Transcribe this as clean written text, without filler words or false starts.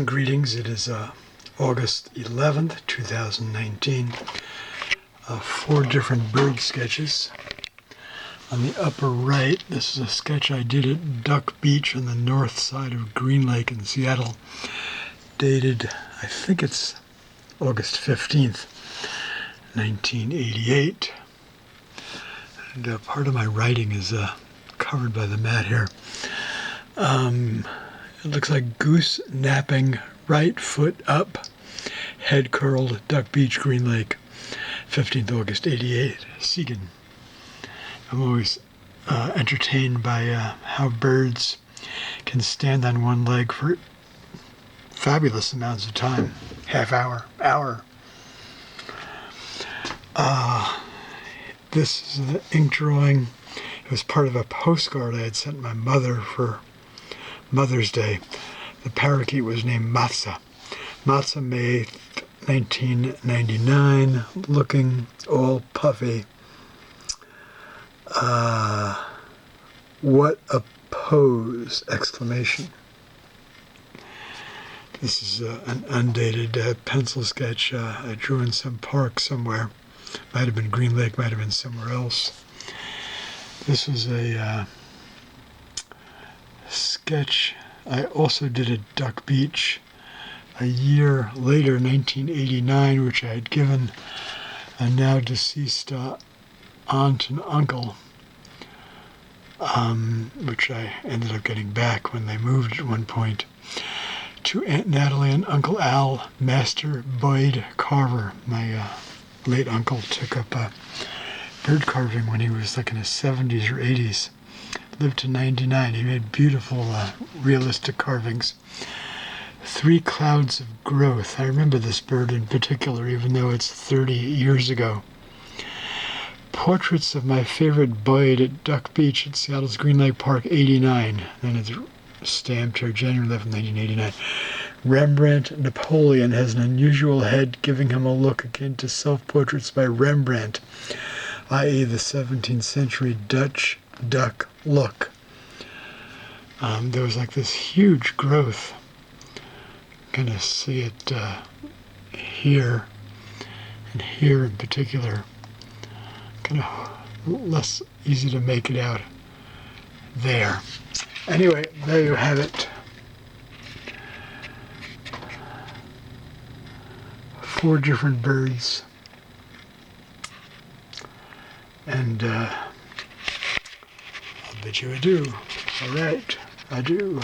Greetings, it is August 11th, 2019. 4 different bird sketches. On the upper right, this is a sketch I did at Duck Beach on the north side of Greenlake in Seattle, dated, I think it's August 15th, 1988. And part of my writing is covered by the mat here. It looks like goose napping, right foot up, head curled, Duck Beach, Greenlake, 15th August 88, Segan. I'm always entertained by how birds can stand on one leg for fabulous amounts of time, half hour, hour. This is the ink drawing. It was part of a postcard I had sent my mother for Mother's Day. The parakeet was named Matza. Matza, May 1999, looking all puffy. What a pose! Exclamation. This is an undated pencil sketch I drew in some park somewhere. Might have been Greenlake, might have been somewhere else. This was a sketch I also did at Duck Beach a year later, 1989, which I had given a now deceased aunt and uncle, which I ended up getting back when they moved at one point, to Aunt Natalie and Uncle Al, Master Boyd Carver. My late uncle took up bird carving when he was like in his 70s or 80s. Lived to 99. He made beautiful, realistic carvings. 3 clouds of growth. I remember this bird in particular, even though it's 30 years ago. Portraits of my favorite Boyd at Duck Beach at Seattle's Greenlake Park, 89. Then it's stamped here, January 11, 1989. Rembrandt Napoleon has an unusual head, giving him a look akin to self-portraits by Rembrandt, i.e. the 17th century Dutch duck look. There was like this huge growth. Kind of see it here and here in particular. Kind of less easy to make it out there. Anyway, there you have it. 4 different birds. And I'll bid you adieu. All right, adieu.